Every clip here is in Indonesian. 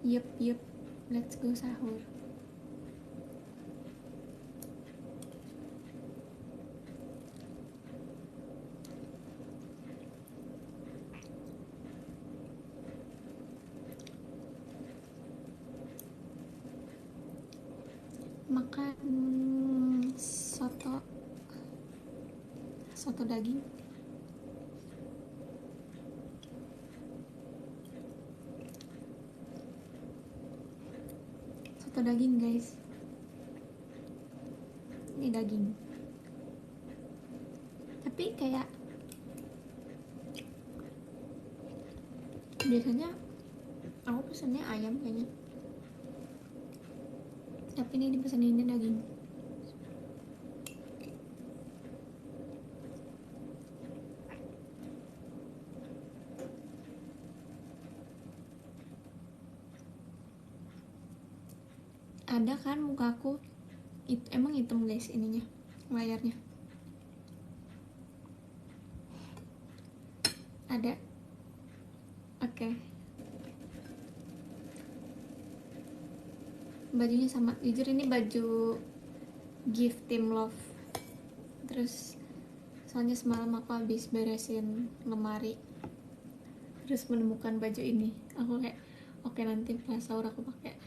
Yep, let's go sahur. Makan soto daging. Soto daging guys, ini daging, tapi kayak biasanya aku pesennya ayam kayaknya, tapi ini dipeseninnya daging. Ada kan mukaku emang hitam guys ininya, layarnya ada. Oke. Bajunya sama, jujur ini baju gift Team Love. Terus soalnya semalam aku habis beresin lemari, terus menemukan baju ini. Aku kayak oke, nanti pas sahur aku pakai.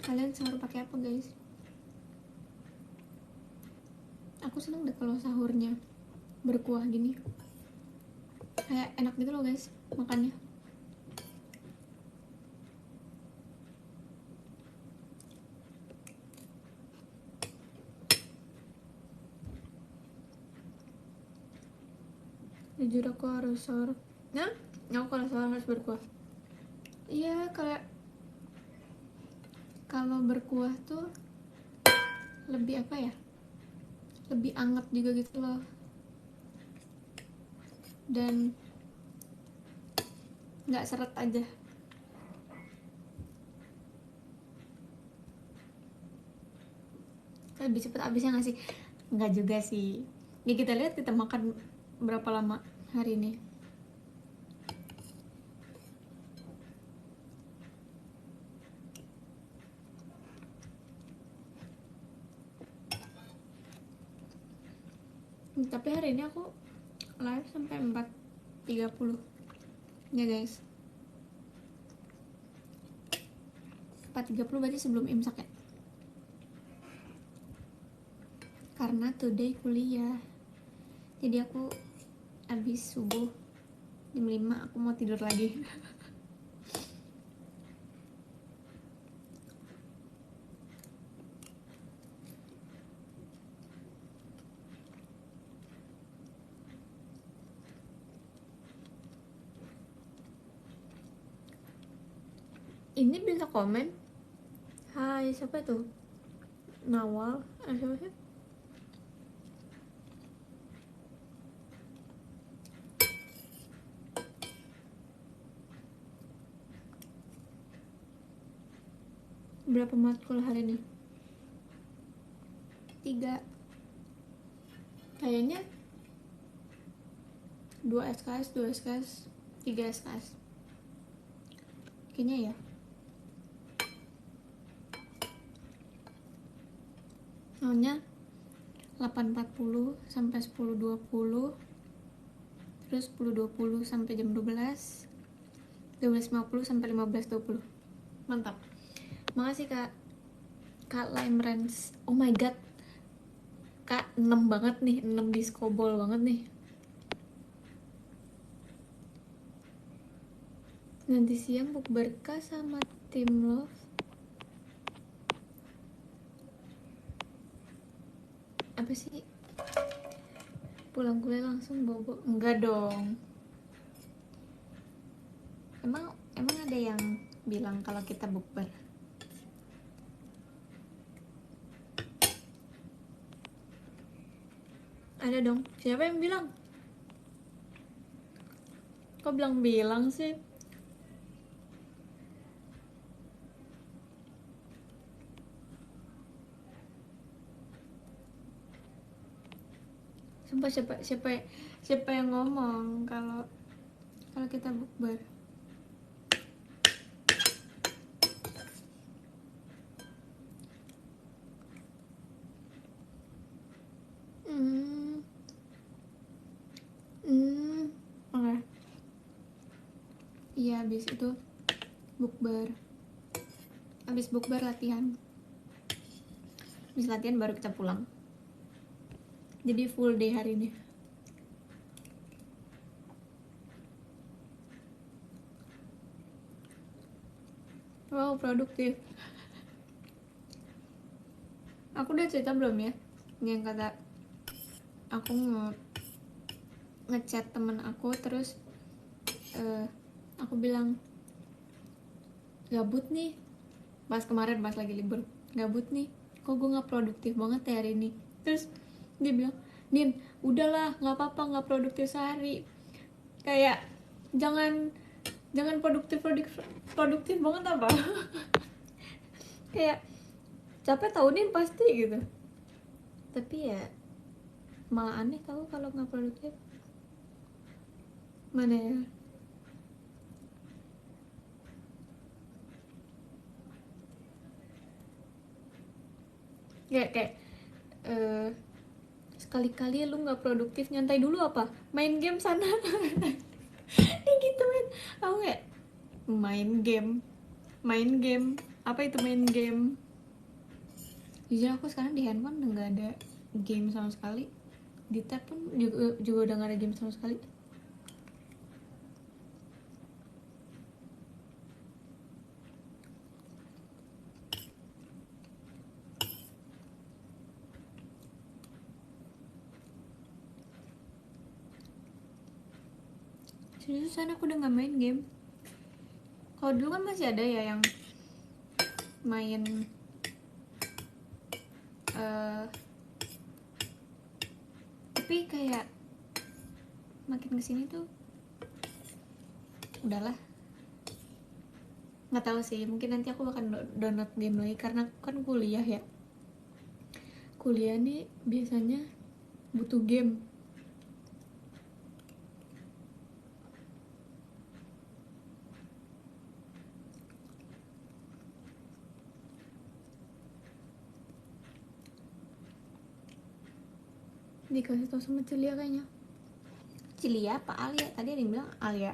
Kalian sahur pakai apa guys? Aku seneng deh kalau sahurnya berkuah gini, kayak enak gitu loh guys makannya. Jujur aku harus sahur. Nah, aku kalau sahur harus berkuah. Iya, kalau berkuah tuh lebih apa ya? Lebih anget juga gitu loh. Dan nggak seret aja. Lebih cepet habisnya nggak sih? Nggak juga sih. Ya kita lihat kita makan berapa lama hari ini. Tapi hari ini aku live sampai 4.30 ya guys. 4.30 berarti sebelum imsak ya, karena today kuliah. Jadi aku habis subuh jam 5 aku mau tidur lagi. Ini bisa komen. Hai, siapa tuh? Nawal, siapa sih? Berapa matkul hari ini? 3. Kayaknya 2 SKS, 3 SKS. Kayaknya ya. Soalnya 8.40 sampai 10.20, terus 10.20 sampai jam 12, 12.50 sampai 15.20. Mantap. Makasih Kak Lime Rens. Oh my god, Kak 6 banget nih, 6 diskobol banget nih. Nanti siang bukber sama Team Love. Apa sih? Pulang kuliah langsung bobo? Enggak dong. Emang ada yang bilang kalau kita bukber? Ada dong. Siapa yang bilang? Kok bilang sih? Sumpah, siapa yang ngomong kalau kita bukber? Oke. Iya, habis itu bukber. Habis bukber latihan. Habis latihan baru kita pulang. Jadi full day hari ini. Wow, produktif. Aku udah cerita belum ya? Yang kata aku ngechat temen aku, terus aku bilang gabut nih. Pas kemarin pas lagi libur, gabut nih. Kok gue nggak produktif banget ya hari ini? Terus dia bilang, Din, udahlah, nggak apa-apa, nggak produktif sehari. Kayak jangan produktif banget apa? Kayak capek tau Din pasti gitu. Tapi ya malah aneh tau kalau nggak produktif. Mana ya? Kayak sekali-kali lu nggak produktif, nyantai dulu apa? Main game sana. Dia gituin. Aku kayak main game apa itu main game? Jujur aku sekarang di handphone udah nggak ada game sama sekali. Di tab pun juga udah nggak ada game sama sekali. Seriusan aku udah nggak main game. Kalau dulu kan masih ada ya yang main tapi kayak makin kesini tuh udahlah, nggak tahu sih, mungkin nanti aku akan download game lagi karena kan kuliah ya. Kuliah nih biasanya butuh game. Dikasih tau sama Celia kayaknya. Cilia apa Alia? Tadi ada yang bilang Alia.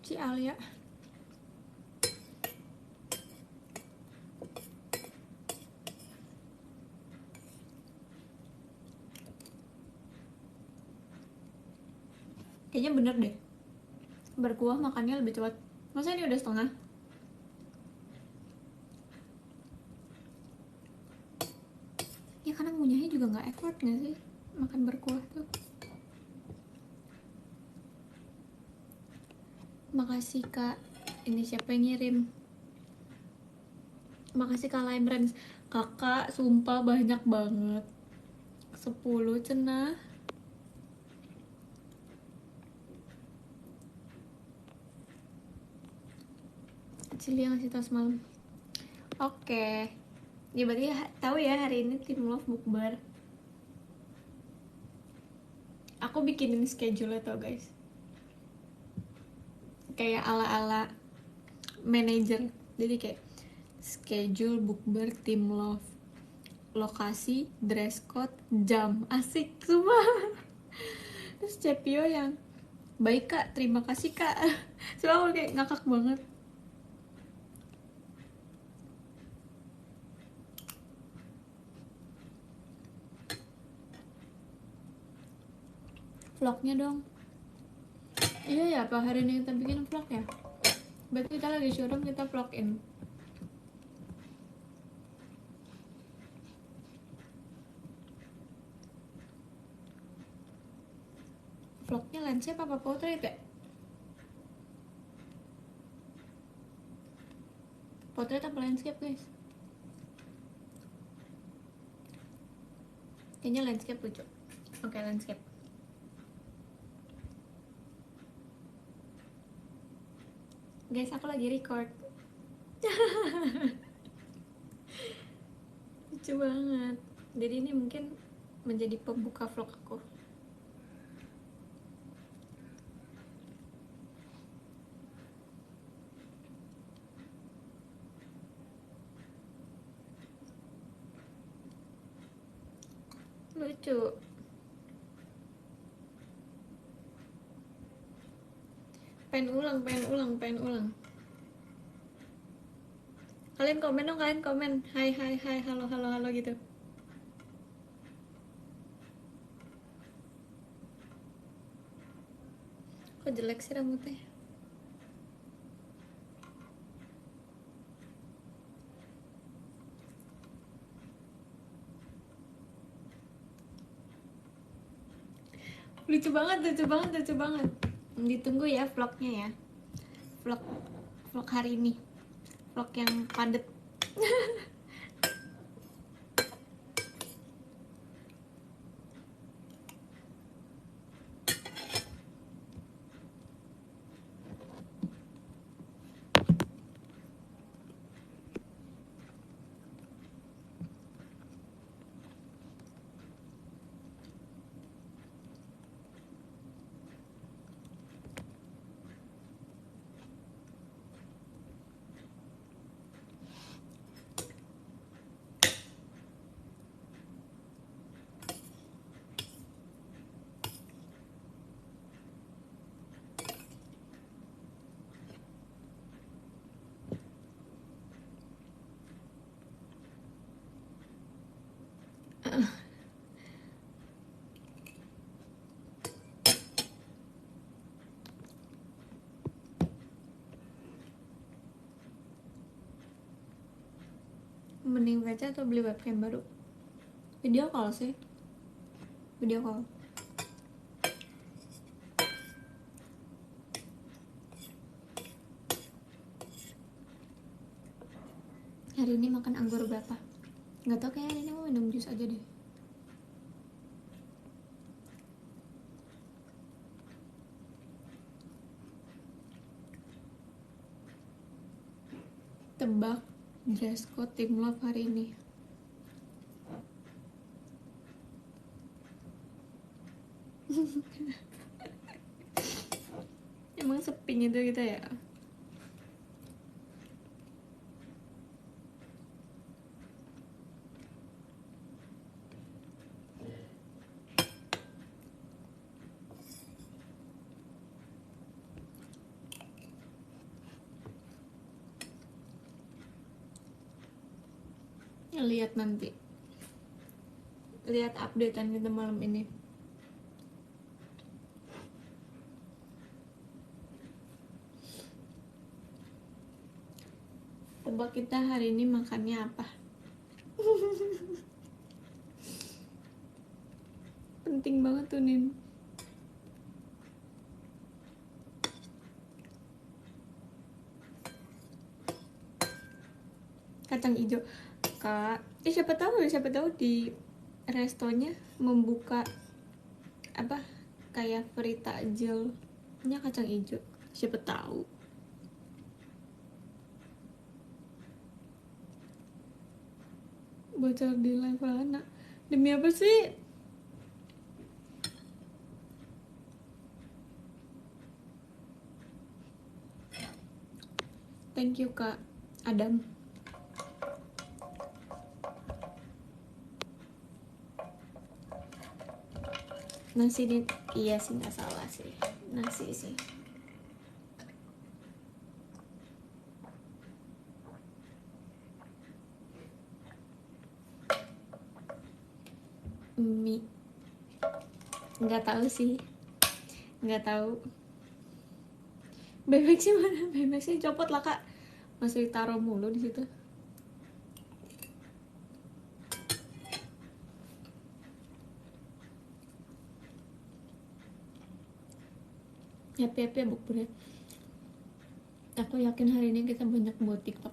Si Alia. Kayaknya bener deh, berkuah makannya lebih cepat. Masa ini udah setengah? Ya karena ngunyahnya juga nggak effort nggak sih makan berkuah tuh. Makasih kak, ini siapa yang ngirim? Makasih kak Limerens. Kakak sumpah banyak banget, 10 cenah. Cili yang ngasih tau semalam. Oke. Ya berarti tahu ya hari ini tim love bukber. Aku bikinin schedule tau guys, kayak ala-ala manager. Jadi kayak schedule bukber tim love, lokasi, dress code, jam, asik semua. Terus Cepio yang baik kak, terima kasih kak. Soalnya aku kayak ngakak banget. Vlognya dong. Iya ya, apa hari ini kita bikin vlog ya? Berarti kita lagi showroom, kita vlogin. Vlognya landscape apa portrait ya? Portrait apa landscape guys? Kayaknya landscape lucu. Oke, landscape. Guys, aku lagi record. Lucu banget. Jadi ini mungkin menjadi pembuka vlog aku. Lucu. Pengen ulang. Kalian komen dong, kalian komen. Hai, halo gitu. Kok jelek sih rambutnya? Lucu banget. Ditunggu ya vlognya ya. Vlog hari ini. Vlog yang padet. Mending baca atau beli webcam baru? Video call sih. Video call. Hari ini makan anggur berapa? Nggak tau, kayak hari ini mau minum jus aja deh. Tebak dress code Team Love hari ini. Emang sepi gitu kita ya. Lihat nanti, lihat updatean kita malam ini. Tebak kita hari ini makannya apa? Penting banget tuh Nin. Kacang hijau Kak. Siapa tahu di restonya membuka apa kayak free takjilnya kacang hijau. Siapa tahu. Bocor di live anak. Demi apa sih? Thank you Kak Adam. Nasi di, iya sih nggak salah sih, nasi sih. Mie, nggak tahu sih, nggak tahu. Bebek sih mana? Bebek sih copot lah Kak, masih taruh mulu di situ. Happy bukbernya. Aku yakin hari ini kita banyak buat TikTok.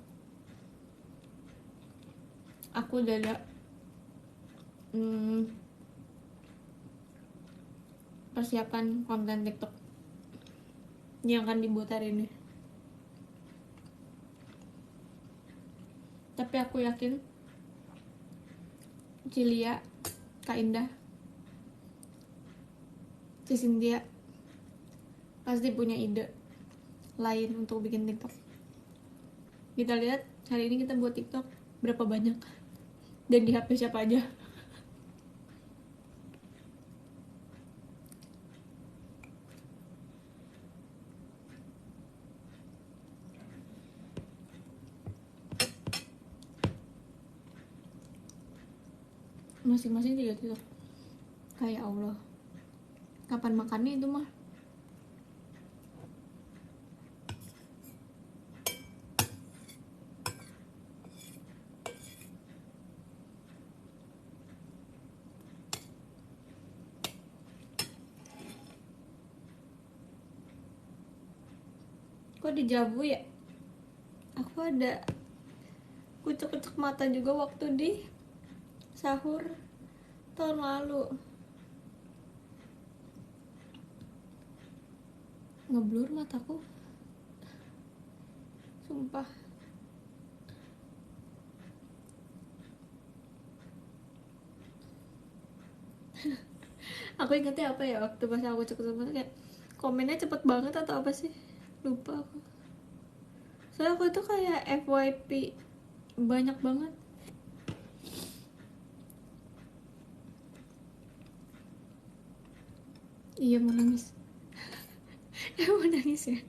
Aku udah ada persiapan konten TikTok yang akan dibuat hari ini. Tapi aku yakin Cilia, Kak Indah, si Cynthia pasti punya ide lain untuk bikin TikTok. Kita lihat hari ini kita buat TikTok berapa banyak dan di HP siapa aja. Masing-masing 3 TikTok. Kayak Allah, kapan makannya itu mah. Kok dijabu ya? Aku ada kucek-kucek mata juga waktu di sahur tahun lalu. Ngeblur mataku, sumpah. Aku ingetnya apa ya waktu pas aku kucek-kucek mata, kayak komennya cepet banget atau apa sih, lupa aku. Soalnya aku itu kayak FYP banyak banget. Iya mau nangis. Mau nangis ya.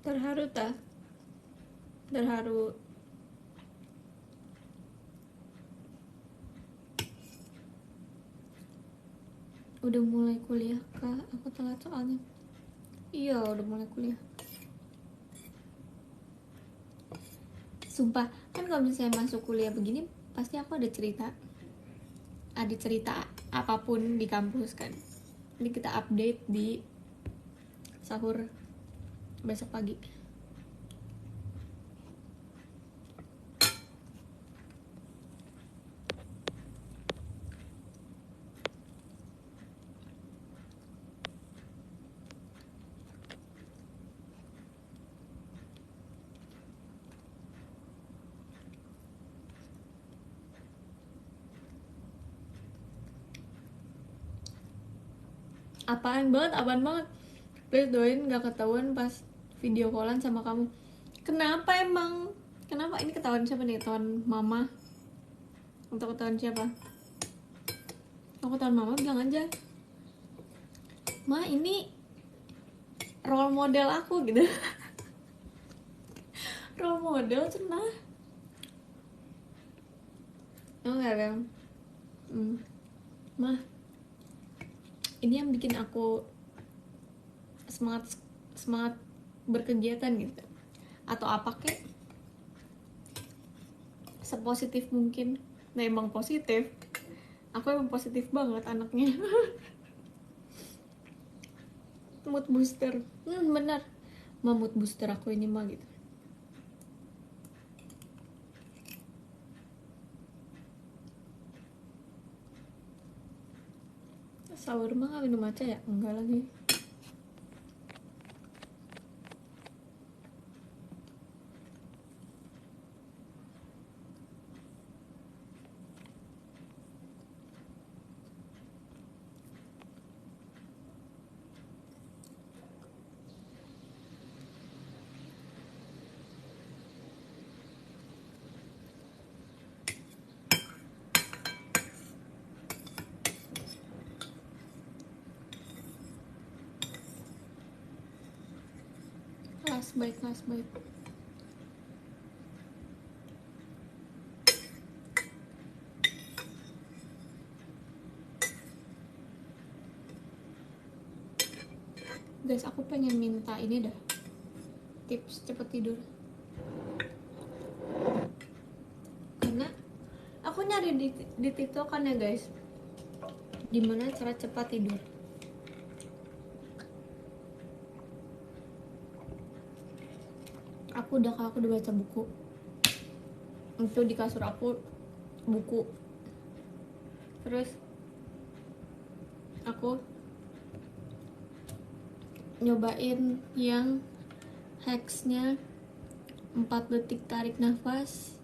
Terharu tak? Terharu. Udah mulai kuliah kah? Aku telat soalnya. Iya udah mulai kuliah. Sumpah, kan kalau misalnya masuk kuliah begini pasti aku ada cerita apapun di kampus kan. Ini kita update di sahur besok pagi. Apaan banget. Please doain gak ketahuan pas video callan sama kamu. Kenapa emang? Kenapa ini ketahuan siapa nih? Ketahuan mama? Untuk ketahuan siapa? Aku ketahuan mama bilang aja, Ma ini role model aku gitu. Role model cenah. Oh enggak kan? Ma, ini yang bikin aku semangat berkegiatan gitu, atau apa kek, sepositif mungkin. Nah emang positif, aku emang positif banget anaknya. Mood booster, bener, mood booster aku ini mah gitu. Sahur mah minum matcha ya? Enggak lagi. Kelas baik. Guys, aku pengen minta ini dah, tips cepet tidur. Karena aku nyari di TikTok kan ya guys, gimana cara cepat tidur. Aku udah baca buku. Itu di kasur aku buku. Terus aku nyobain yang hacksnya 4 detik tarik nafas,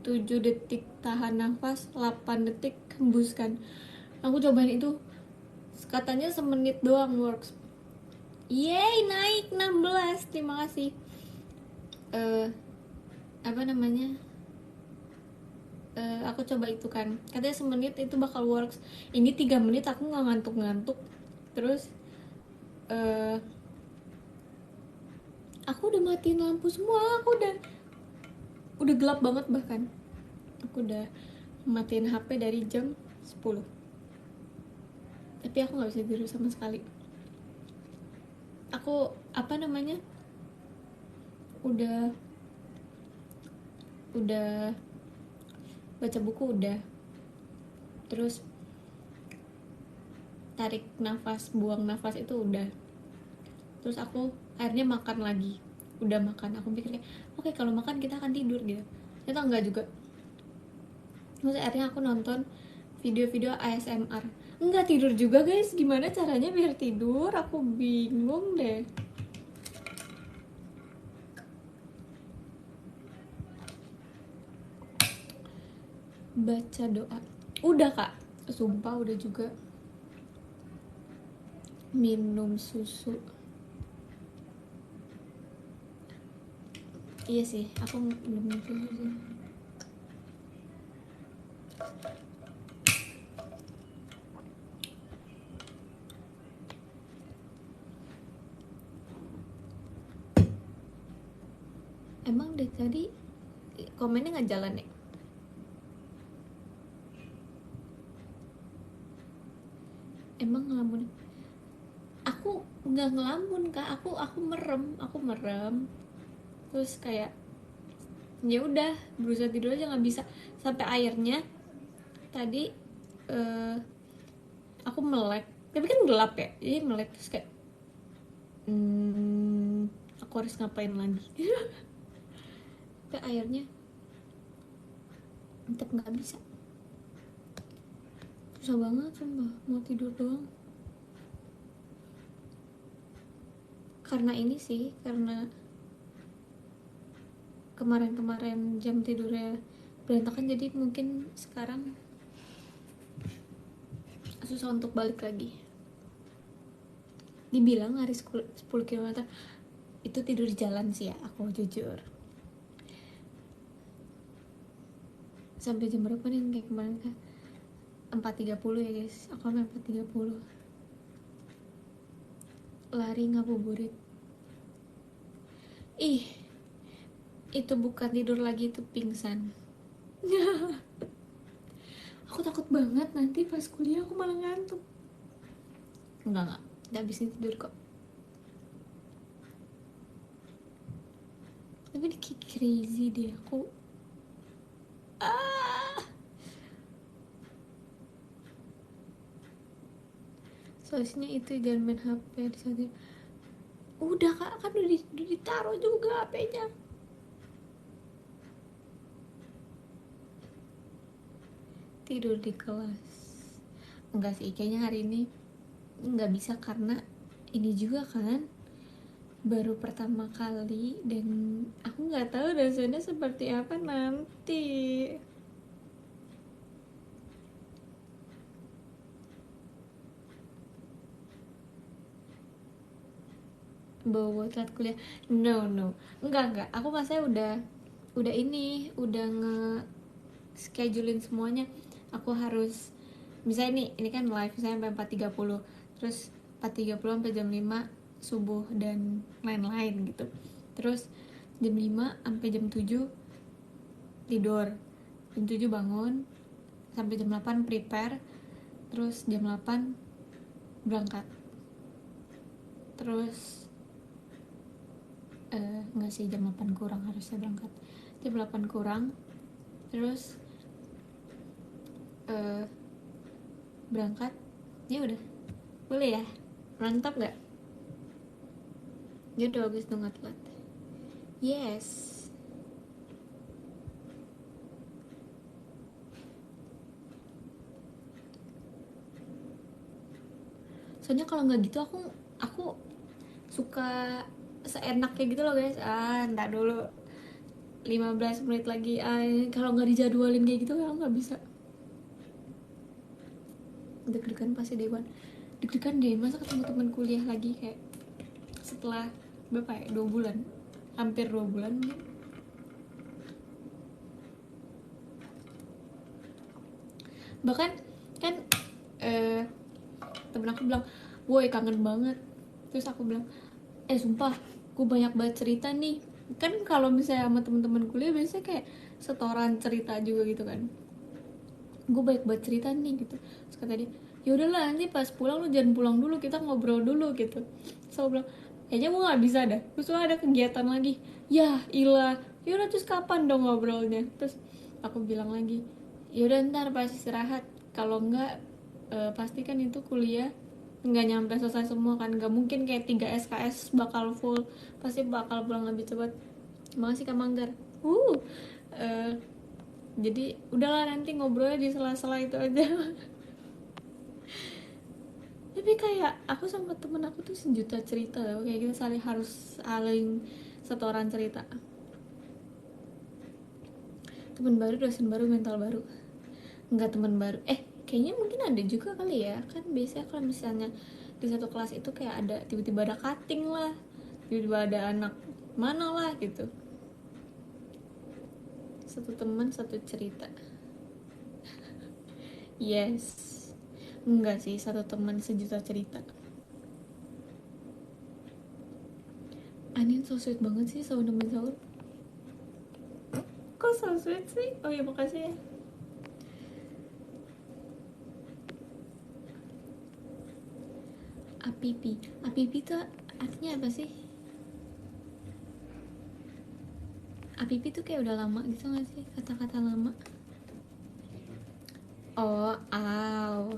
7 detik tahan nafas, 8 detik hembuskan. Aku cobain itu, katanya semenit doang works. Yeay, naik 16, terima kasih. Apa namanya, aku coba itu kan, katanya semenit itu bakal works. Ini 3 menit aku nggak ngantuk-ngantuk. Terus aku udah matiin lampu semua, aku udah gelap banget, bahkan aku udah matiin HP dari jam 10, tapi aku nggak bisa tidur sama sekali. Aku apa namanya, udah baca buku udah, terus tarik nafas buang nafas itu udah, terus aku akhirnya makan lagi. Udah makan, aku pikir kayak oke, kalau makan kita akan tidur gitu, ternyata enggak juga. Terus akhirnya aku nonton video-video ASMR, enggak tidur juga guys. Gimana caranya biar tidur, aku bingung deh. Baca doa udah kak, sumpah udah juga. Minum susu, iya sih, aku belum minum susu sih. Emang deh tadi komennya nggak jalan ya? Emang ngelamun? Aku nggak ngelamun kak, aku merem, terus kayak ya udah berusaha tidur aja, nggak bisa. Sampai akhirnya tadi aku melek, tapi kan gelap ya, jadi melek terus kayak aku harus ngapain lagi. Tapi akhirnya tetap nggak bisa, susah banget sumpah mau tidur doang. Karena ini sih, karena kemarin jam tidurnya berantakan, jadi mungkin sekarang susah untuk balik lagi. Dibilang hari 10 km itu tidur di jalan sih ya, aku jujur. Sampai jam berapa nih kayak kemarin kan? 4.30 ya guys, aku sampai 4.30 lari ngabuburit. Ih, itu bukan tidur lagi, itu pingsan. Aku takut banget nanti pas kuliah aku malah ngantuk. Enggak bisa tidur kok. Tapi ini kayak crazy deh aku. Solusinya itu jangan main HP di saat itu. Udah kak, kan udah ditaruh juga HP-nya. Tidur di kelas. Enggak sih, kayaknya hari ini nggak bisa karena ini juga kan baru pertama kali dan aku nggak tahu rasanya seperti apa nanti. Bawa telat kuliah, no, enggak, aku masanya udah schedulein semuanya. Aku harus, misalnya ini kan live saya sampai 4.30, terus 4.30 sampai jam 5 subuh dan lain-lain gitu. Terus jam 5 sampai jam 7 tidur, jam 7 bangun, sampai jam 8 prepare, terus jam 8 berangkat. Terus enggak sih, jam 8 kurang harusnya berangkat, jam 8 kurang. Terus berangkat, ya udah boleh ya, mantap nggak? Dia udah bagus dong, telat. Yes. soalnya kalau nggak gitu aku suka seenak kayak gitu loh guys. Ntar dulu 15 menit lagi, kalau nggak dijadwalin kayak gitu aku nggak bisa. Deg-degan pasti Dewan, deg-degan deh masa ketemu teman kuliah lagi kayak setelah berapa ya, 2 bulan, hampir 2 bulan mungkin. Bahkan kan temen aku bilang woi kangen banget, terus aku bilang sumpah gue banyak banget cerita nih. Kan kalau misalnya sama teman-teman kuliah biasanya kayak setoran cerita juga gitu kan, gue banyak banget cerita nih gitu. Terus kata dia ya udahlah nanti pas pulang lu jangan pulang dulu, kita ngobrol dulu gitu. So aku bilang kayaknya gue nggak bisa dah, terus ada kegiatan lagi. Ya ilah, yaudah terus kapan dong ngobrolnya. Terus aku bilang lagi yaudah ntar pas istirahat, kalau enggak pasti kan itu kuliah nggak nyampe selesai semua kan, nggak mungkin kayak 3 SKS bakal full, pasti bakal pulang lebih cepat. Makasih Kak Manggar. uh, jadi udahlah nanti ngobrolnya di sela-sela itu aja. Tapi kayak aku sama temen aku tuh sejuta cerita loh, kayak kita saling harus saling setoran cerita. Teman baru, dosen baru, mental baru. Enggak teman baru, kayaknya mungkin ada juga kali ya, kan biasanya kalau misalnya di satu kelas itu kayak ada tiba-tiba ada cutting lah, tiba-tiba ada anak mana lah gitu. Satu teman satu cerita. Yes. Enggak sih, satu teman sejuta cerita. Anin so sweet banget sih, selalu nemenin sahur. Kok so sweet sih? Oh ya makasih ya. Apipi, apipi tuh artinya apa sih? Apipi tuh kayak udah lama gitu gak sih, kata-kata lama? Oh, aw.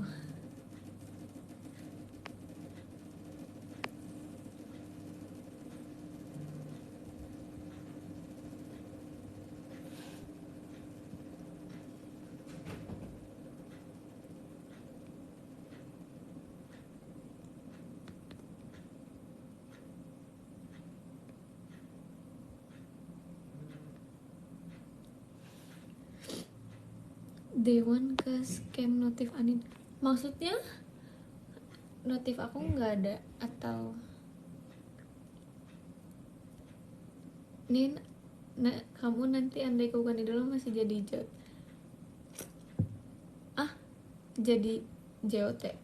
Dewan ke scam notif Anin. Maksudnya notif aku nggak ada atau Nin, kamu nanti andai kau bukan idola masih jadi ah jadi JOT.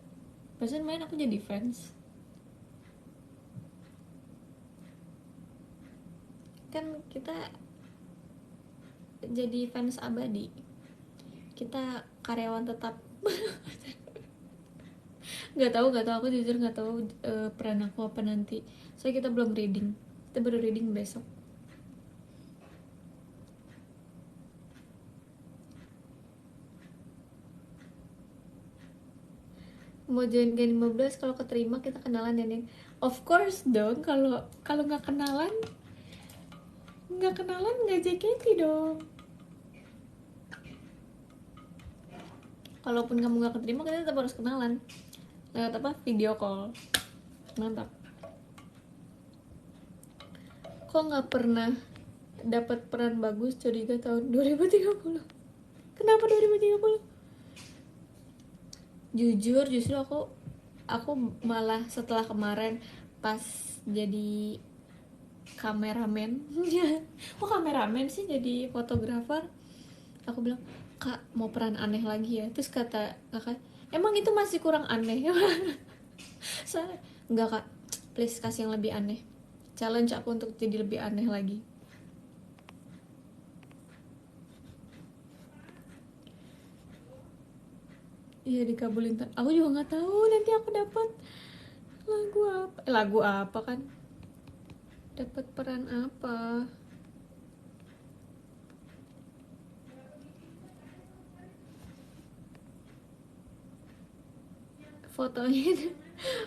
Pasal main aku jadi fans. Kan kita jadi fans abadi. Kita karyawan tetap. Nggak tahu aku jujur nggak tahu peran aku apa nanti. Soalnya kita belum reading. Kita baru reading besok. Mau join Gen 15 kalau keterima kita kenalan ya Nin. Of course dong, kalau kalau nggak kenalan nggak JKT dong. Kalaupun kamu nggak keterima kita tetap harus kenalan lewat apa, video call. Mantap. Kok nggak pernah dapat peran bagus curiga tahun 2030? Kenapa 2030? Jujur justru aku malah setelah kemarin pas jadi kameramen. Kok kameramen sih, jadi fotografer. Aku bilang kak mau peran aneh lagi ya, terus kata kakak emang itu masih kurang aneh. Soalnya enggak kak, please kasih yang lebih aneh, challenge aku untuk jadi lebih aneh lagi. Iya dikabulin, aku juga nggak tahu nanti aku dapat lagu apa kan, dapat peran apa. Fotoin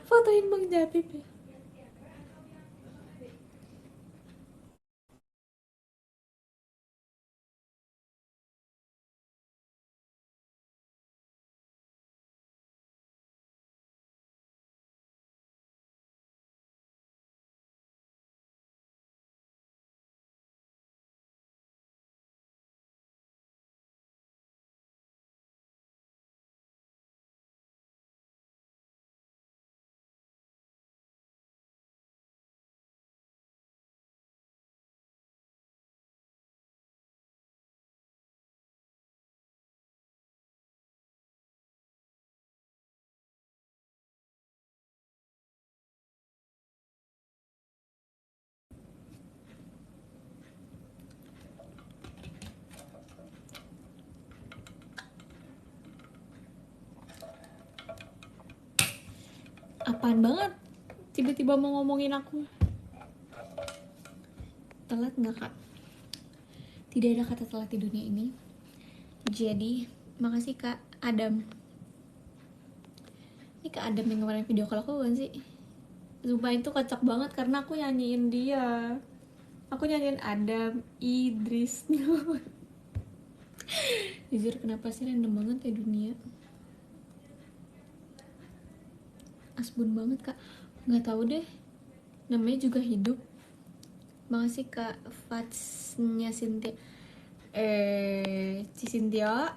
fotoin Bang Jatip ya. apaan banget tiba-tiba mau ngomongin aku. Telat nggak kak? Tidak ada kata telat di dunia ini. Jadi makasih kak Adam. Ini kak Adam yang kemarin video call aku kan sih. Sumpah itu kocak banget karena aku nyanyiin dia. Aku nyanyiin Adam Idris. Jujur kenapa sih random banget ya dunia. Asbun banget kak. Nggak tahu deh. Namanya juga hidup. Makasih kak Fatsnya Cynthia. Cisintia.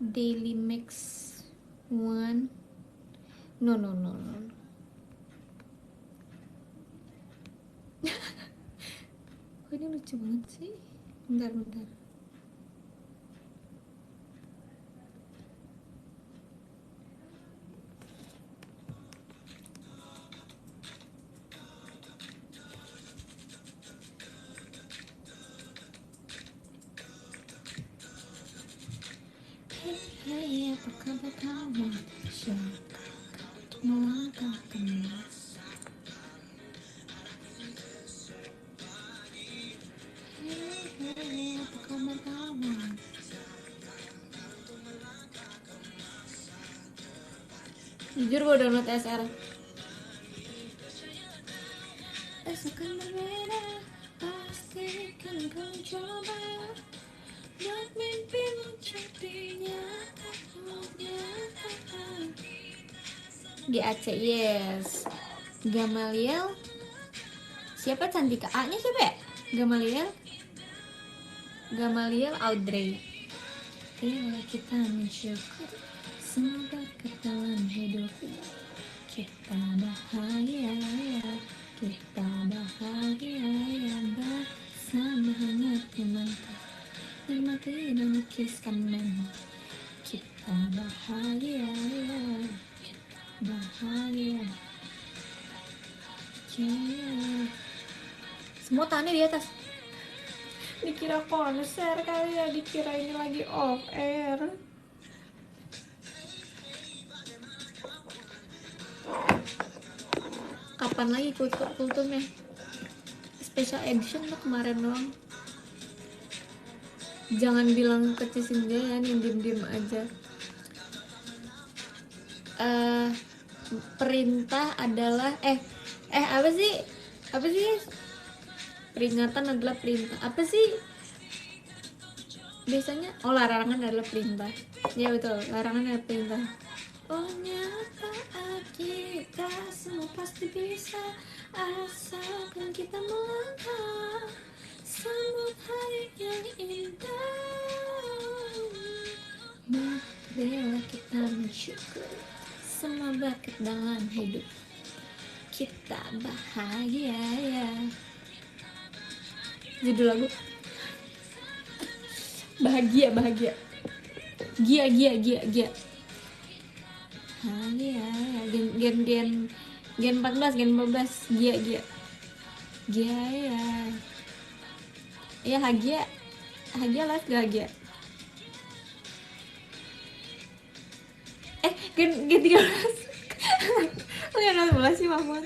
Daily Max One. No. Kok ini lucu banget sih. Bentar. Hey, apa kabar kamu? Siapa melangkah kemas? Hey, apa kabar kamu? Jujur gue download SR. Asalkan berbeda, pasti kan kau coba. Buat mimpimu jadi nyata. GAC, yes. Gamaliel. Siapa Cantika? A-nya siapa ya? Gamaliel Audrey. Bila kita mensyukur semua berkat dalam hidup. Kita bahagia bersama hangat melangkah nikmati dan lukiskan memori. Kita bahagia. Semua tangannya di atas. Dikira konser kali ya, dikira ini lagi off air. Kapan lagi kulturnya? Special edition tuh kemarin doang. Jangan bilang ke Cisinja ya, nih diem aja. Perintah adalah apa sih peringatan adalah perintah, apa sih biasanya? Oh, larangan adalah perintah. Ya betul, larangan adalah perintah. Oh nyata kita semua pasti bisa, asalkan kita melangkah sambut hari yang indah. Marilah kita bersyukur semua berkat dalam hidup. Kita bahagia ya. Judul lagu bahagia. Gia. Bahagia. Gen 14 Gia ya. Ya Hagia live gak Hagia? Gen 13. Gen 16 sih Mahmud.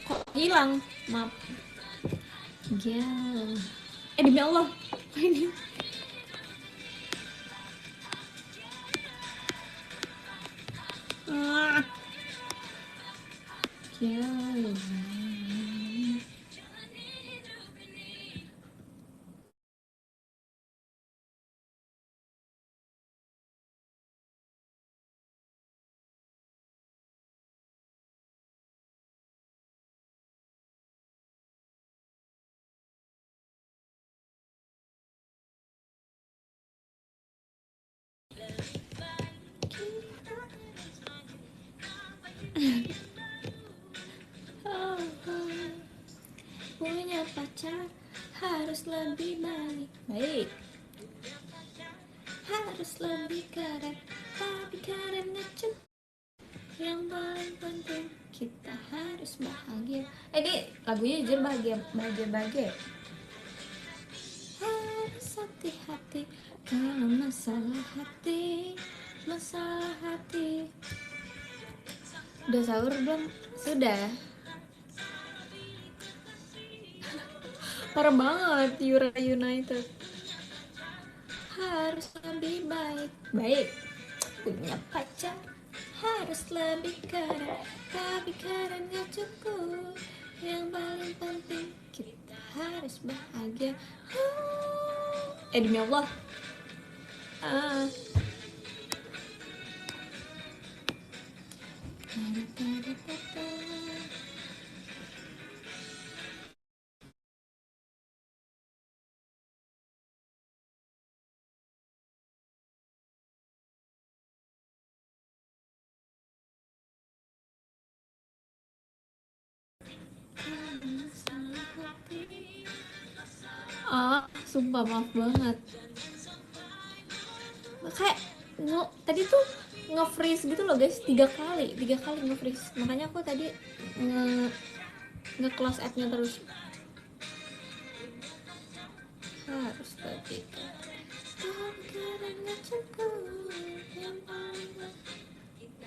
Kok hilang? Maaf. Ya. Demi Allah. Ini. Ya. punya pacar harus lebih baik, harus lebih keren, tapi kerennya cukup. Yang paling penting kita harus bahagia. Ini lagunya jujur bahagia. Harus hati-hati kalau masalah hati. Udah sahur belum? Sudah. Parah banget Yura United. Harus lebih baik, punya pacar harus lebih keren, tapi keren gak cukup. Yang paling penting kita harus bahagia. Demi Allah. Sumpah maaf banget. Kayak tadi tuh nge-freeze gitu loh guys, tiga kali nge-freeze. Makanya aku tadi nge-close app-nya terus. Harus lebih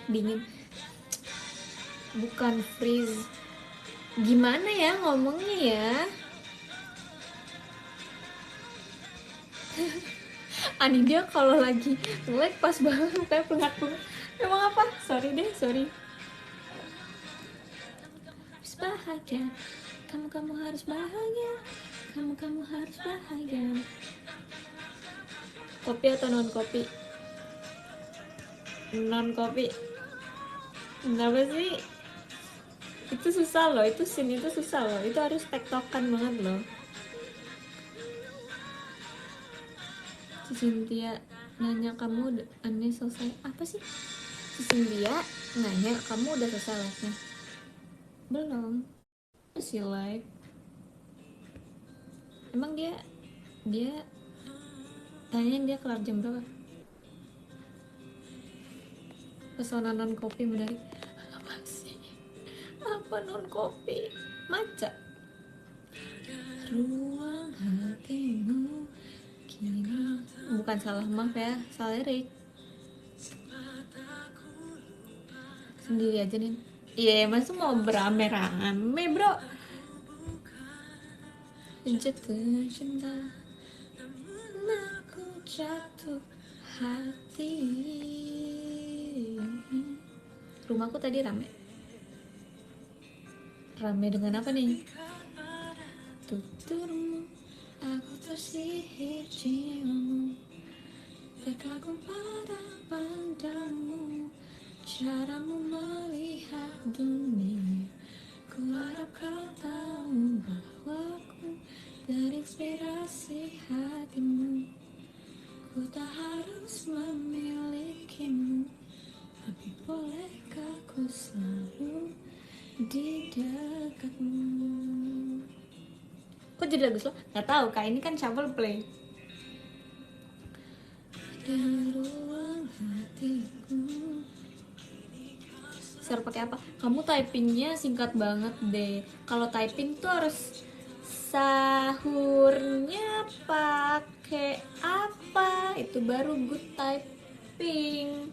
dingin, bukan freeze. Gimana ya ngomongnya ya? Ani dia kalau lagi like pas banget kayak pengat-pengat. Emang apa? Sorry. Harus bahagia. Kamu harus bahagia. Kamu harus bahagia. Kopi atau non kopi? Non kopi. Kenapa sih? Itu susah loh, itu scene itu susah loh. Itu harus tektokan banget loh. Si Cynthia nanya kamu aneh selesai apa sih? Si Cynthia nanya kamu udah selesai live-nya? Belum, masih live. Emang dia tanyain dia kelar jam berapa? Pesona non kopi menarik. Apa sih? Apa non kopi? Maca. Ruang hatimu kini. Bukan salah, maaf ya, salah lirik. Sendiri aja nih. Iya, masa mau berame-rame bro? Jatuh cinta, aku jatuh hati. Rumahku tadi rame dengan apa nih? Tuturmu, aku tersihir jiwamu, terkagum padamu, caramu melihat dunia. Ku harap kau tahu bahwa ku terinspirasi hatimu. Ku tak harus memilikimu, tapi bolehkah ku selalu di dekatmu. Kok jadi lagu slow? Gak tau kak, ini kan shuffle play. Ada ruang hatiku. Share pakai apa? Kamu typingnya singkat banget deh. Kalau typing tuh harus sahurnya pakai apa? Itu baru good typing.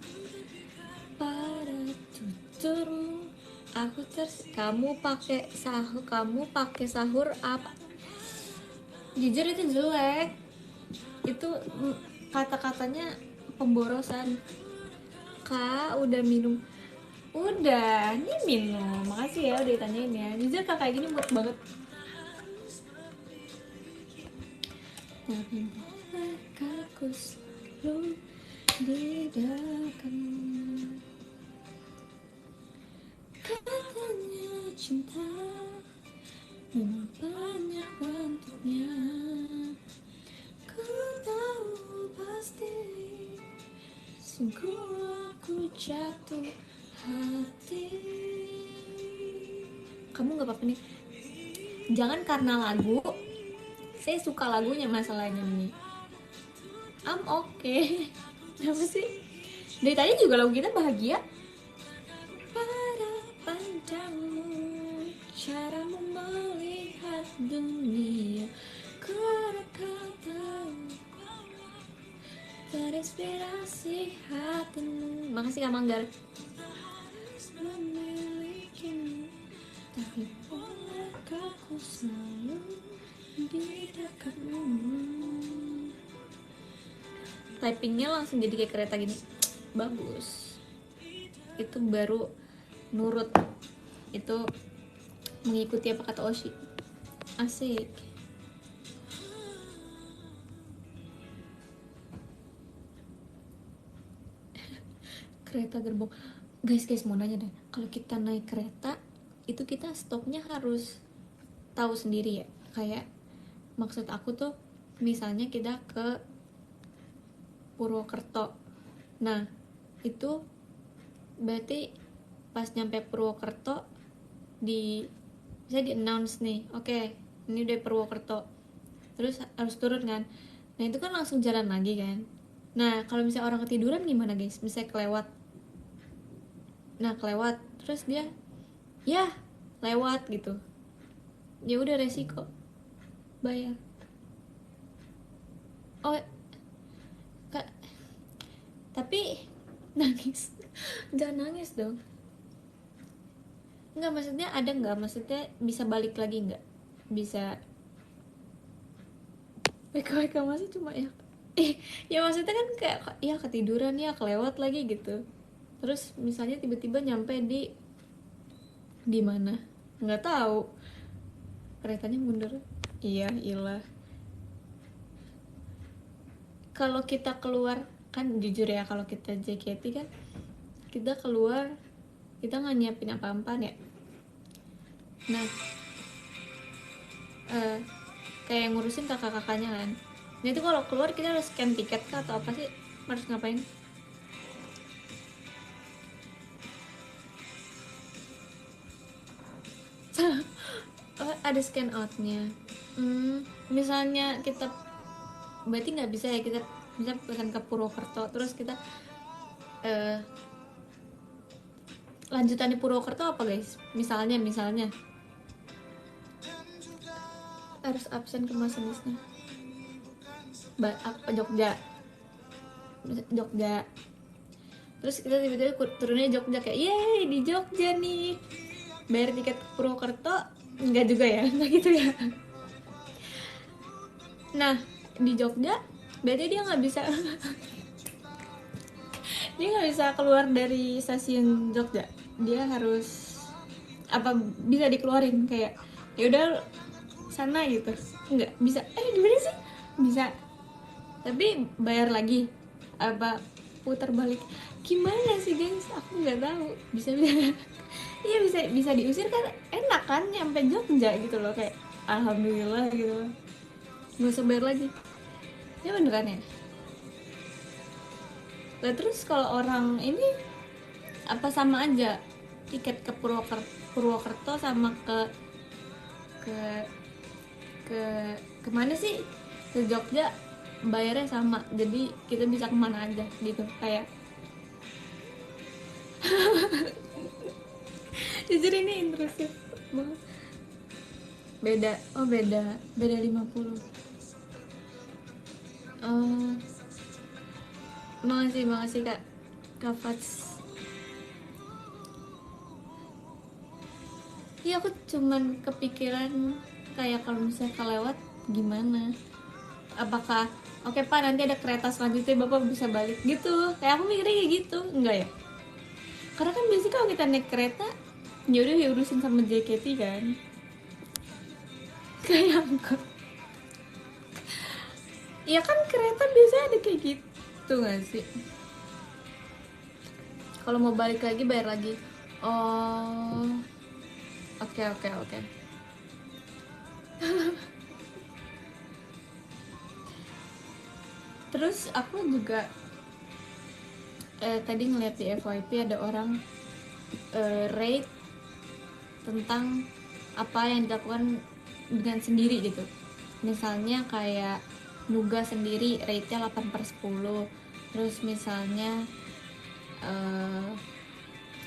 Pada tuturmu, kamu pakai sahur apa? Jujur itu jelek. Itu kata-katanya pemborosan. Kak udah minum? Udah, ini minum. Makasih ya udah ditanyain ya. Jujur kak kayak gini mood banget. Tapi bolehkah aku selalu di dekatmu. Katanya cinta memang banyak bentuknya. Ku tahu pasti, sungguh aku jatuh hati. Kamu gak apa-apa nih? jangan karena lagu. Saya suka lagunya masalahnya nih. I'm okay. Apa sih? Dari tadi juga lagu kita bahagia. Pada pandangmu, caramu melihat dunia, ku kata terinspirasi hatimu. Makasih Kak Manggar. Memilikimu, tapi bolehkah ku selalu di dekatmu. Typingnya langsung jadi kayak kereta gini. Bagus. Itu baru nurut. Itu mengikuti apa kata Oshi. Asik. Kereta gerbong. Guys mau nanya deh. Kalau kita naik kereta, itu kita stopnya harus tahu sendiri ya. Kayak maksud aku tuh, misalnya kita ke Purwokerto. Nah, itu berarti pas nyampe Purwokerto bisa di announce nih, oke, ini udah Purwokerto. Terus harus turun kan. Nah, itu kan langsung jalan lagi kan. Nah, kalau misalnya orang ketiduran gimana, guys? Misalnya kelewat. Nah, kelewat. Terus dia ya lewat gitu. Ya udah resiko bayar. Oh, Kak, tapi nangis. Jangan nangis dong. Enggak, maksudnya ada nggak? Maksudnya bisa balik lagi nggak? Bisa WKWK masih cuma ya ya maksudnya kan kayak ya ketiduran ya kelewat lagi gitu. Terus misalnya tiba-tiba nyampe di mana nggak tahu, keretanya mundur. Iya ilah. Kalau kita keluar kan jujur ya, kalau kita JKT kan kita keluar kita nggak nyiapin apa-apa ya. Nah kayak ngurusin kakak-kakaknya kan. Nah itu kalau keluar kita harus scan tiket kah atau apa sih, harus ngapain? Oh, ada scan outnya. Misalnya kita berarti nggak bisa ya, kita bisa pesan ke Purwokerto terus kita lanjutan di Purwokerto apa guys? Misalnya harus absen ke masinisnya. Jogja. Terus kita tiba-tiba turunnya Jogja, kayak yeay di Jogja nih. Bayar tiket ke Purwokerto enggak juga ya, enggak gitu ya. Nah di Jogja berarti dia nggak bisa dia nggak bisa keluar dari stasiun Jogja. Dia harus apa, bisa dikeluarin kayak ya udah sana gitu, nggak bisa. Gimana sih bisa, tapi bayar lagi apa putar balik gimana sih guys, aku nggak tahu. Bisa iya bisa diusir kan, enak kan nyampe Jogja gitu loh, kayak alhamdulillah gitu loh, nggak usah bayar lagi ya, beneran ya. Nah, terus kalau orang ini apa sama aja tiket ke Purwokerto sama ke ke kemana sih, ke Jogja bayarnya sama, jadi kita bisa kemana aja gitu kayak jujur ini intrusif banget. Beda 50. Oh, makasih Kak Fats. Iya aku cuman kepikiran kayak kalau misalnya kelewat gimana, apakah oke Pak nanti ada kereta selanjutnya Bapak bisa balik gitu, kayak aku mikirnya kayak gitu. Enggak ya, karena kan biasanya kalau kita naik kereta yaudah ya urusin sama JKT kan kayak angkot. Iya kan kereta biasanya ada kayak gitu gak sih, kalau mau balik lagi bayar lagi. Oh oke. Terus aku juga tadi ngeliat di FYP ada orang rate tentang apa yang dilakukan dengan sendiri gitu. Misalnya kayak nugas sendiri rate-nya 8/10. Terus misalnya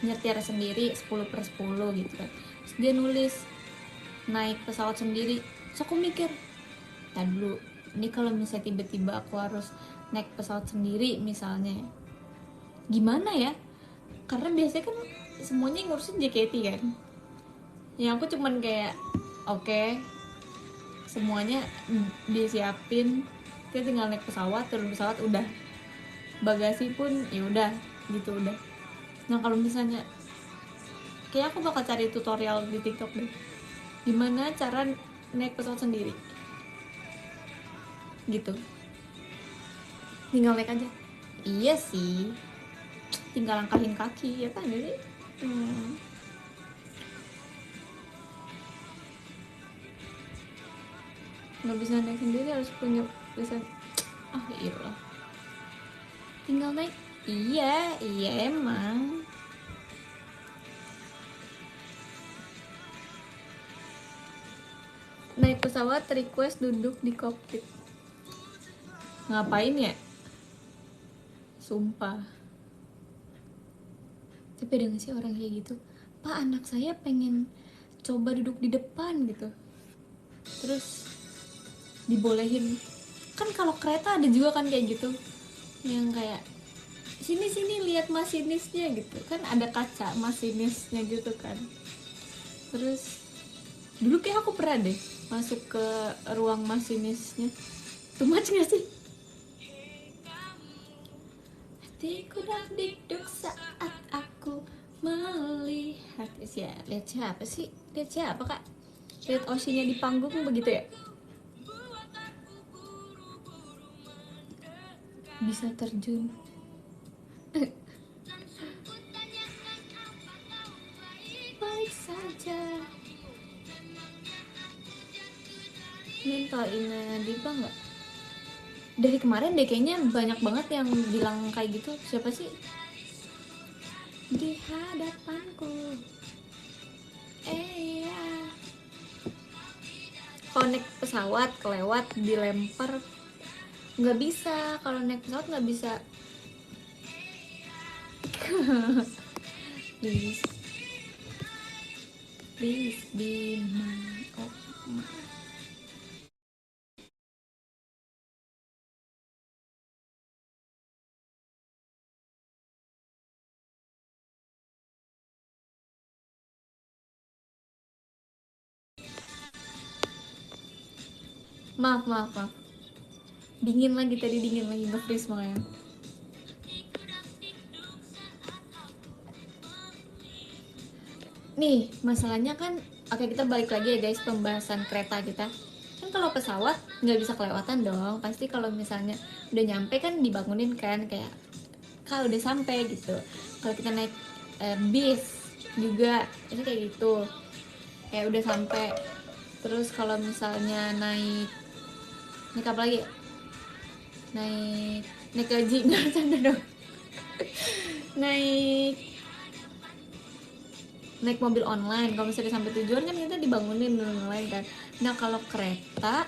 nyetir sendiri 10/10 gitu kan. Terus dia nulis naik pesawat sendiri. Terus aku mikir, tadi dulu, ini kalau misalnya tiba-tiba aku harus naik pesawat sendiri misalnya, gimana ya? Karena biasanya kan semuanya yang ngurusin JKT kan. Ya aku cuman kayak oke, semuanya disiapin, kita tinggal naik pesawat, turun pesawat udah. Bagasi pun ya udah gitu udah. Nah kalau misalnya kayak aku bakal cari tutorial di TikTok deh, gimana cara naik pesawat sendiri gitu, tinggal naik aja. Iya sih, tinggal langkahin kaki ya kan. Jadi nggak bisa naik sendiri, harus punya bisa. Iya, tinggal naik. Iya emang. Naik pesawat request duduk di kokpit, ngapain ya, sumpah. Tapi ada gak sih orang kayak gitu, Pak anak saya pengen coba duduk di depan gitu, terus dibolehin. Kan kalau kereta ada juga kan kayak gitu, yang kayak sini lihat masinisnya gitu kan, ada kaca masinisnya gitu kan. Terus dulu kayak aku pernah deh masuk ke ruang masinisnya. Too much gak sih? Hatiku dikduk saat aku melihat. Ya, lihat siapa sih? Lihat siapa kak? Lihat Oshinya di panggung begitu ya? Bisa terjun. Baik saja. Minta Ina Dipa nggak? Dari kemarin deh kayaknya banyak banget yang bilang kayak gitu. Siapa sih? Di hadapanku. Ya. Kalau naik pesawat kelewat dilempar nggak bisa. Kalau naik pesawat nggak bisa. Please be my maaf dingin lagi tadi, dingin lagi, nge-freeze makanya. Nih masalahnya kan, oke kita balik lagi ya guys, pembahasan kereta kita kan. Kalau pesawat nggak bisa kelewatan dong, pasti kalau misalnya udah nyampe kan dibangunin kan, kayak kalau udah sampai gitu. Kalau kita naik bis juga ini kayak gitu, kayak udah sampai. Terus kalau misalnya naik apa lagi, naik gaji nggak canda dong. naik mobil online, kalau misalnya sampai tujuan kan kita dibangunin online kan. Nah kalau kereta,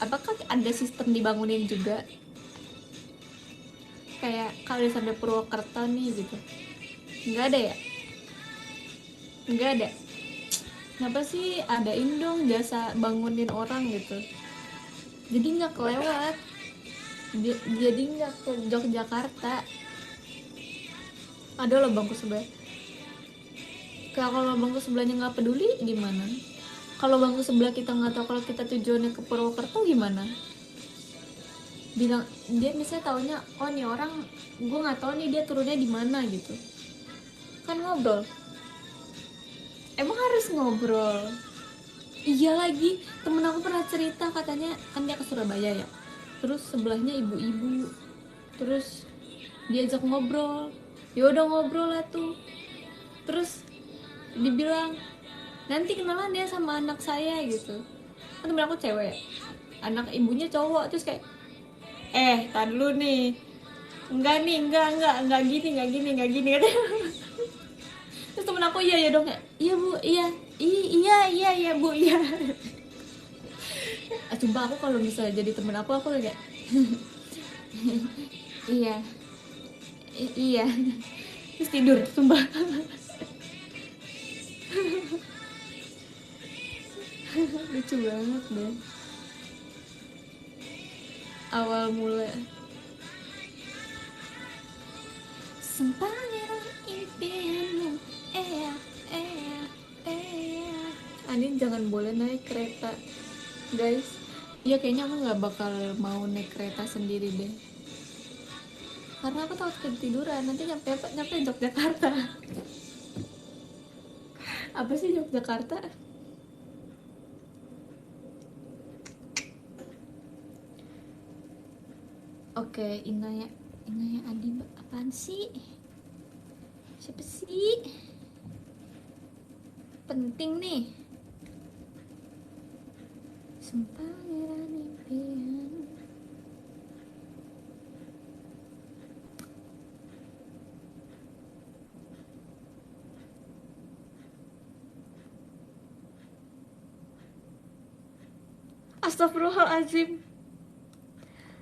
apakah ada sistem dibangunin juga? Kayak kalau sampai Purwokerto nih gitu, nggak ada ya? Nggak ada. Kenapa sih adain dong jasa bangunin orang gitu, jadi nggak kelewat, jadi nggak ke Yogyakarta. Ada loh bangku sebelah. Kalau bangku sebelahnya nggak peduli gimana? Kalau bangku sebelah kita nggak tahu kalau kita tujuannya ke Purwokerto gimana? Bilang dia misalnya taunya, oh nih orang gue nggak tahu nih dia turunnya di mana gitu, kan ngobrol. Emang harus ngobrol? Iya lagi, temen aku pernah cerita, katanya kan dia ke Surabaya ya, terus sebelahnya ibu-ibu, terus diajak ngobrol, ya udah ngobrol lah tuh. Terus dibilang nanti kenalan dia sama anak saya gitu, kan temen aku cewek, anak ibunya cowok. Terus kayak tadi dulu nih, enggak gini katanya. Terus temen aku iya dong, iya bu, iya bu, iya. Sumpah aku kalau misalnya jadi temen aku kayak iya, iya, terus tidur, sumpah. Lucu banget deh awal mula. Sempangeran impianmu, eh, eh, Anin jangan boleh naik kereta, guys. Iya kayaknya aku nggak bakal mau naik kereta sendiri deh, karena aku takut ketiduran nanti nyampe nyampe Yogyakarta. Apa sih Yogyakarta? Oke, Inaya, Inaya Adi, apaan sih? Siapa sih? Penting nih. Sempangeran impian. Astagfirullahaladzim.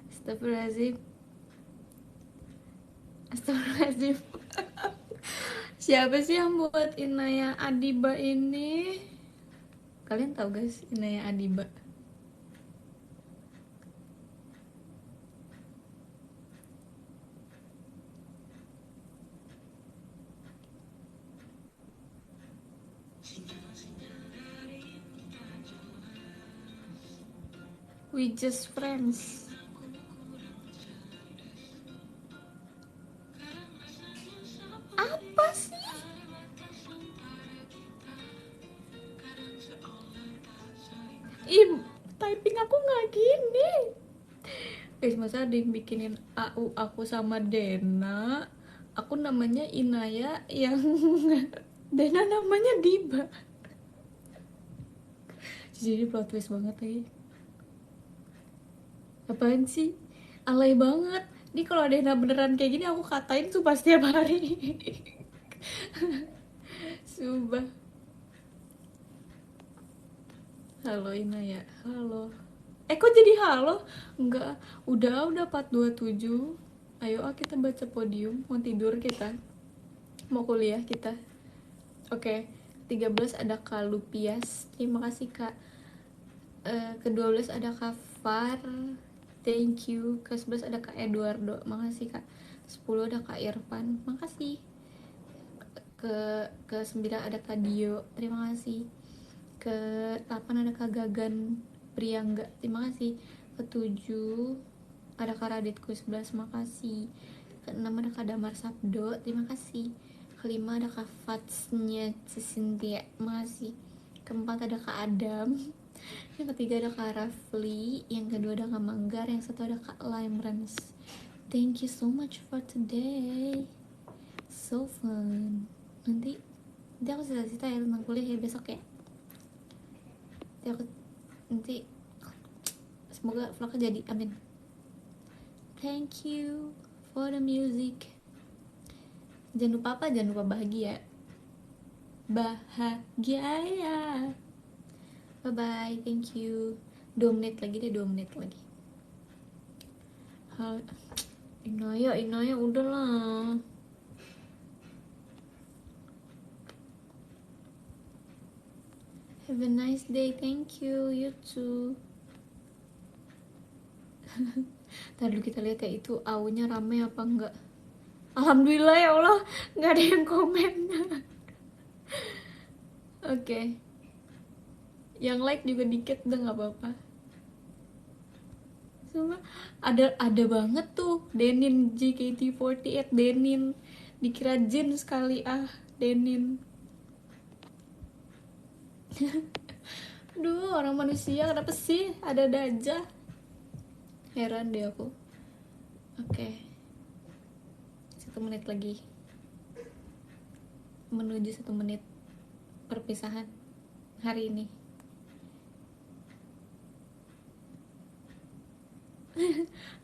Astagfirullahaladzim. Astagfirullahaladzim. Siapa sih yang buat Inaya Adiba ini? Kalian tahu guys Inaya Adiba? We just friends. Apa sih? Ih, typing aku nggak gini. Guys, masa ada yang bikinin AU aku sama Dena? Aku namanya Inaya, yang Dena namanya Diba. Jadi plot twist banget lagi. Apaan sih? Alay banget. Ini kalau Dena beneran kayak gini aku katain tuh pasti tiap hari. Sumpah. Halo Inaya, halo. Kok jadi halo? Enggak, udah 427. Ayo kita baca podium. Mau tidur kita? Mau kuliah kita? Oke, 13 ada Kak Lupias. Terima kasih Kak. Ke-12 ada Kak Far. Thank you. Ke-11 ada Kak Eduardo. Makasih Kak. 10 ada Kak Irfan. Makasih. Ke-9 ada Kak Dio. Terima kasih. Ke-8 ada Kak Gagan Priangga. Terima kasih. Ke-7 ada Kak Raditku 11. Makasih. Ke-6 ada Kak Damar Sabdo. Terima kasih. Ke-5 ada Kak Fatsnya Cynthia. Makasih. Ke-4 ada Kak Adam. Yang ke-3 ada Kak Rafli. Yang ke-2 ada Kak Manggar. Yang ke-1 ada Kak Limerans. Thank you so much for today. So fun. Nanti aku cerita-cerita ya tentang kuliah ya besok ya. Nanti semoga vlognya jadi, amin. Thank you for the music. Jangan lupa apa? Jangan lupa bahagia. Bahagia ya. Bye bye, thank you. 2 menit lagi deh, 2 menit lagi. Hal Inaya udahlah. Have a nice day, thank you, you too. Ntar dulu kita lihat ya itu aunya rame apa enggak. Alhamdulillah ya Allah, nggak ada yang komen. Oke. Yang like juga dikit udah nggak apa-apa. Cuma ada banget tuh Denin JKT48 Denin. Dikira Jin sekali Denin. Duh, orang manusia kenapa sih ada aja. Heran deh aku. Oke. 1 menit lagi. Menuju 1 menit perpisahan hari ini.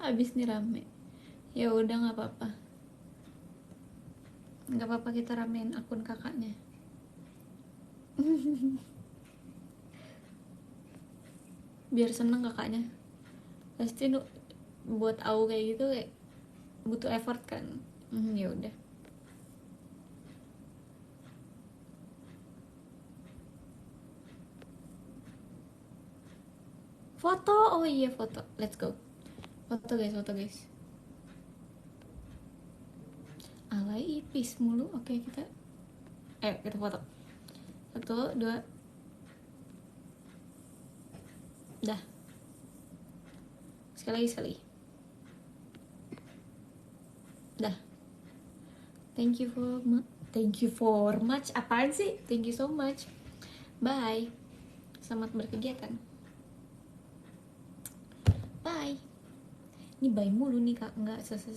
Abis nih rame. Ya udah nggak apa-apa kita ramein akun kakaknya. biar seneng kakaknya. Pasti buat aku kayak gitu kayak butuh effort kan. Ya udah. Foto, oh iya foto, let's go. Foto guys. Alay ipis mulu. Oke, kita ayo kita foto. 1, 2. Dah. Sekali. Dah. Thank you for much. Apaan sih? Thank you so much. Bye. Selamat berkegiatan. Bye. Ini bye mulu nih kak, nggak selesai.